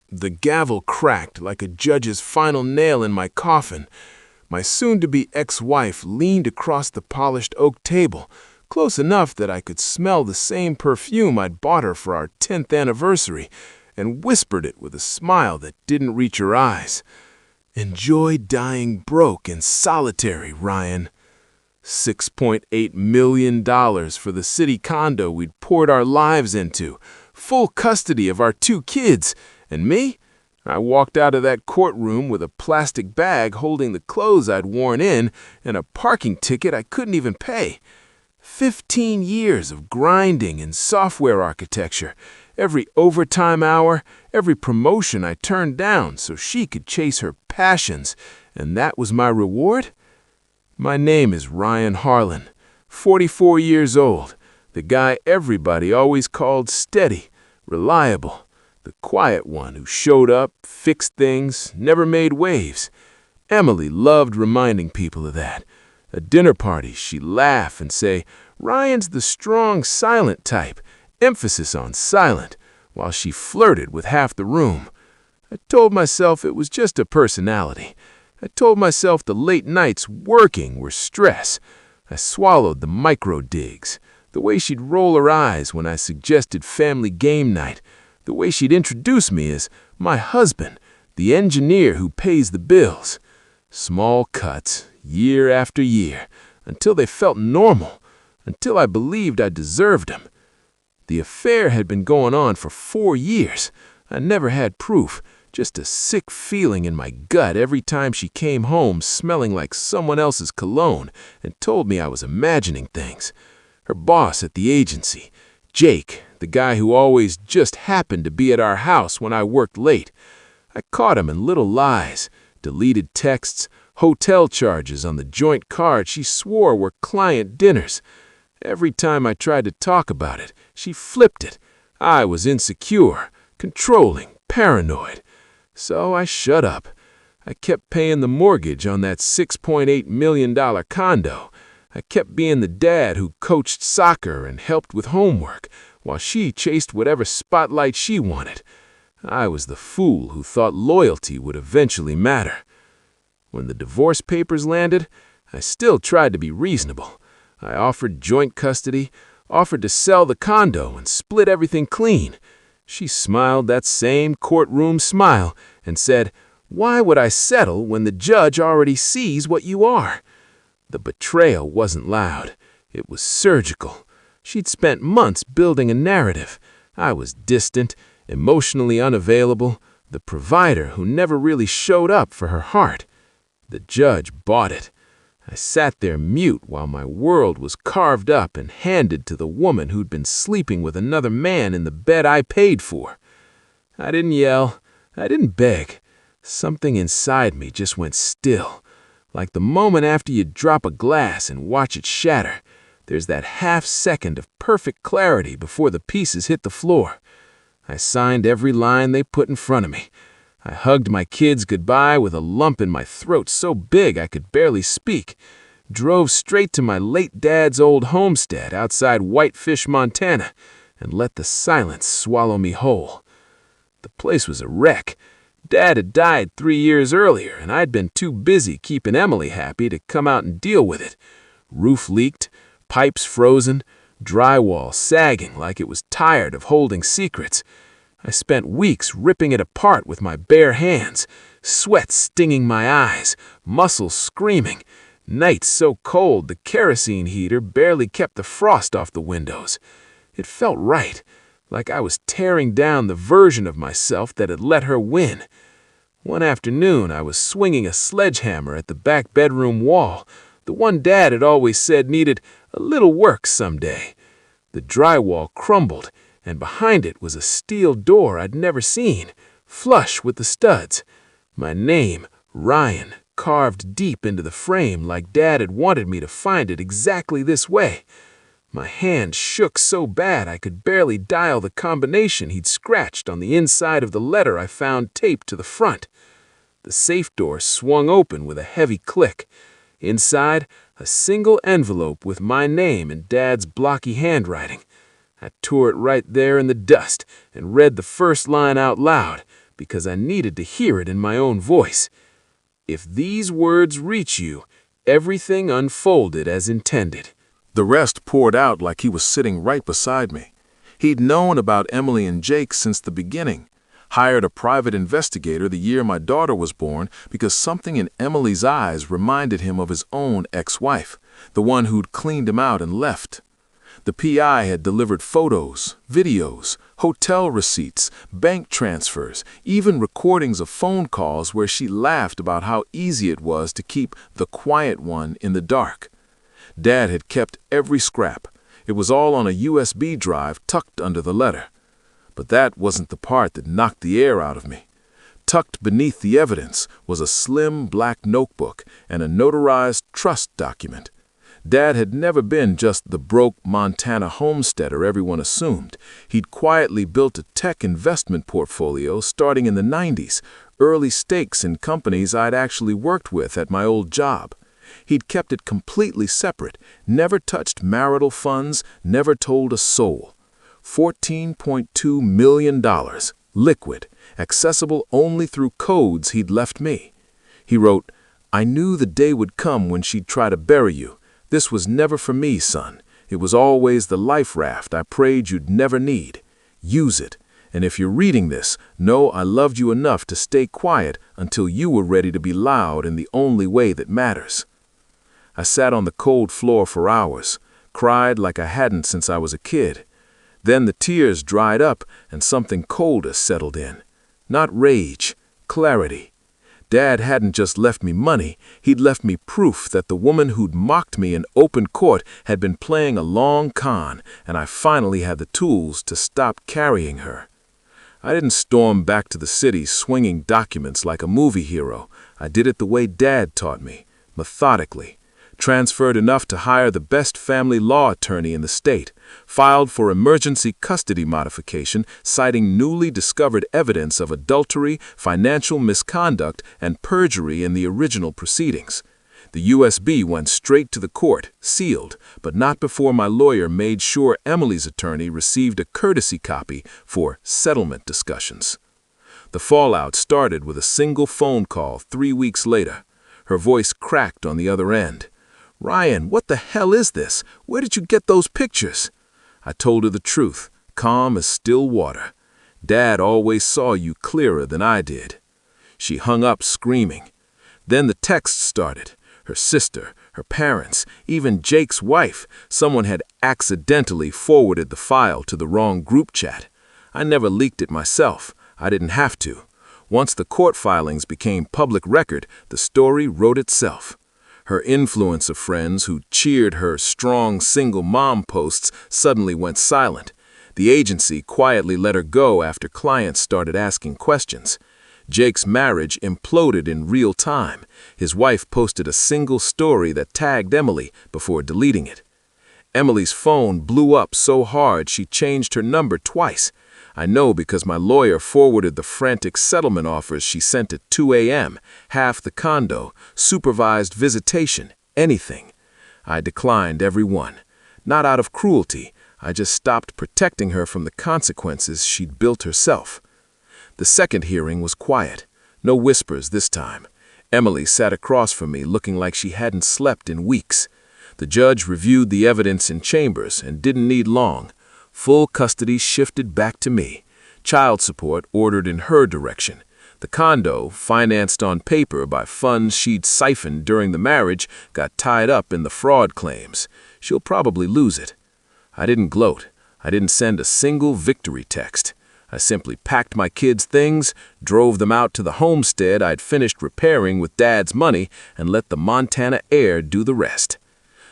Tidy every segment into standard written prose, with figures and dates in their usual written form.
The gavel cracked like a judge's final nail in my coffin. My soon-to-be ex-wife leaned across the polished oak table, close enough that I could smell the same perfume I'd bought her for our 10th anniversary, and whispered it with a smile that didn't reach her eyes. "Enjoy dying broke and solitary, Ryan." $6.8 million for the city condo we'd poured our lives into, full custody of our 2 kids, and me? I walked out of that courtroom with a plastic bag holding the clothes I'd worn in and a parking ticket I couldn't even pay. 15 years of grinding in software architecture, every overtime hour, every promotion I turned down so she could chase her passions, and that was my reward? My name is Ryan Harlan, 44 years old, the guy everybody always called steady, reliable, the quiet one who showed up, fixed things, never made waves. Emily loved reminding people of that. At dinner parties, she'd laugh and say, "Ryan's the strong, silent type," emphasis on silent, while she flirted with half the room. I told myself it was just a personality. I told myself the late nights working were stress. I swallowed the micro-digs, the way she'd roll her eyes when I suggested family game night, the way she'd introduce me as my husband, the engineer who pays the bills. Small cuts, year after year, until they felt normal, until I believed I deserved them. The affair had been going on for 4 years. I never had proof, just a sick feeling in my gut every time she came home smelling like someone else's cologne and told me I was imagining things. Her boss at the agency, Jake, the guy who always just happened to be at our house when I worked late. I caught him in little lies, deleted texts, hotel charges on the joint card she swore were client dinners. Every time I tried to talk about it, she flipped it. I was insecure, controlling, paranoid. So I shut up. I kept paying the mortgage on that $6.8 million condo. I kept being the dad who coached soccer and helped with homework, while she chased whatever spotlight she wanted. I was the fool who thought loyalty would eventually matter. When the divorce papers landed, I still tried to be reasonable. I offered joint custody, offered to sell the condo and split everything clean. She smiled that same courtroom smile and said, "Why would I settle when the judge already sees what you are?" The betrayal wasn't loud. It was surgical. She'd spent months building a narrative. I was distant, emotionally unavailable, the provider who never really showed up for her heart. The judge bought it. I sat there mute while my world was carved up and handed to the woman who'd been sleeping with another man in the bed I paid for. I didn't yell. I didn't beg. Something inside me just went still. Like the moment after you drop a glass and watch it shatter, there's that half-second of perfect clarity before the pieces hit the floor. I signed every line they put in front of me. I hugged my kids goodbye with a lump in my throat so big I could barely speak, drove straight to my late dad's old homestead outside Whitefish, Montana, and let the silence swallow me whole. The place was a wreck. Dad had died 3 years earlier, and I'd been too busy keeping Emily happy to come out and deal with it. Roof leaked, pipes frozen, drywall sagging like it was tired of holding secrets. I spent weeks ripping it apart with my bare hands, sweat stinging my eyes, muscles screaming, nights so cold the kerosene heater barely kept the frost off the windows. It felt right, like I was tearing down the version of myself that had let her win. One afternoon, I was swinging a sledgehammer at the back bedroom wall, the one Dad had always said needed a little work someday. The drywall crumbled, and behind it was a steel door I'd never seen, flush with the studs. My name, Ryan, carved deep into the frame like Dad had wanted me to find it exactly this way. My hand shook so bad I could barely dial the combination he'd scratched on the inside of the letter I found taped to the front. The safe door swung open with a heavy click. Inside, a single envelope with my name in Dad's blocky handwriting. I tore it right there in the dust and read the first line out loud, because I needed to hear it in my own voice. If these words reach you, everything unfolded as intended. The rest poured out like he was sitting right beside me. He'd known about Emily and Jake since the beginning, hired a private investigator the year my daughter was born because something in Emily's eyes reminded him of his own ex-wife, the one who'd cleaned him out and left. The PI had delivered photos, videos, hotel receipts, bank transfers, even recordings of phone calls where she laughed about how easy it was to keep the quiet one in the dark. Dad had kept every scrap. It was all on a USB drive tucked under the letter. But that wasn't the part that knocked the air out of me. Tucked beneath the evidence was a slim black notebook and a notarized trust document. Dad had never been just the broke Montana homesteader everyone assumed. He'd quietly built a tech investment portfolio starting in the 90s, early stakes in companies I'd actually worked with at my old job. He'd kept it completely separate, never touched marital funds, never told a soul. $14.2 million, liquid, accessible only through codes he'd left me. He wrote, "I knew the day would come when she'd try to bury you. This was never for me, son. It was always the life raft I prayed you'd never need. Use it. And if you're reading this, know I loved you enough to stay quiet until you were ready to be loud in the only way that matters." I sat on the cold floor for hours, cried like I hadn't since I was a kid. Then the tears dried up and something colder settled in. Not rage, clarity. Dad hadn't just left me money, he'd left me proof that the woman who'd mocked me in open court had been playing a long con, and I finally had the tools to stop carrying her. I didn't storm back to the city swinging documents like a movie hero. I did it the way Dad taught me, methodically. Transferred enough to hire the best family law attorney in the state, filed for emergency custody modification citing newly discovered evidence of adultery, financial misconduct, and perjury in the original proceedings. The USB went straight to the court, sealed, but not before my lawyer made sure Emily's attorney received a courtesy copy for settlement discussions. The fallout started with a single phone call 3 weeks later. Her voice cracked on the other end. "Ryan, what the hell is this? Where did you get those pictures?" I told her the truth, calm as still water. "Dad always saw you clearer than I did." She hung up screaming. Then the texts started. Her sister, her parents, even Jake's wife. Someone had accidentally forwarded the file to the wrong group chat. I never leaked it myself. I didn't have to. Once the court filings became public record, the story wrote itself. Her influence of friends who cheered her strong single mom posts suddenly went silent. The agency quietly let her go after clients started asking questions. Jake's marriage imploded in real time. His wife posted a single story that tagged Emily before deleting it. Emily's phone blew up so hard she changed her number twice. I know because my lawyer forwarded the frantic settlement offers she sent at 2 a.m., half the condo, supervised visitation, anything. I declined every one. Not out of cruelty, I just stopped protecting her from the consequences she'd built herself. The second hearing was quiet. No whispers this time. Emily sat across from me looking like she hadn't slept in weeks. The judge reviewed the evidence in chambers and didn't need long. Full custody shifted back to me. Child support ordered in her direction. The condo, financed on paper by funds she'd siphoned during the marriage, got tied up in the fraud claims. She'll probably lose it. I didn't gloat. I didn't send a single victory text. I simply packed my kids' things, drove them out to the homestead I'd finished repairing with Dad's money, and let the Montana air do the rest.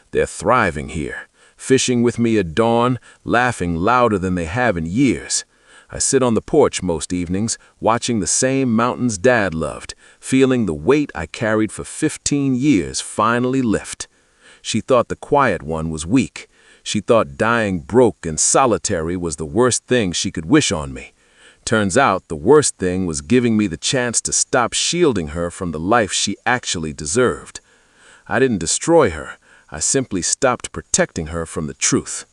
They're thriving here. Fishing with me at dawn, laughing louder than they have in years. I sit on the porch most evenings, watching the same mountains Dad loved, feeling the weight I carried for 15 years finally lift. She thought the quiet one was weak. She thought dying broke and solitary was the worst thing she could wish on me. Turns out the worst thing was giving me the chance to stop shielding her from the life she actually deserved. I didn't destroy her. I simply stopped protecting her from the truth.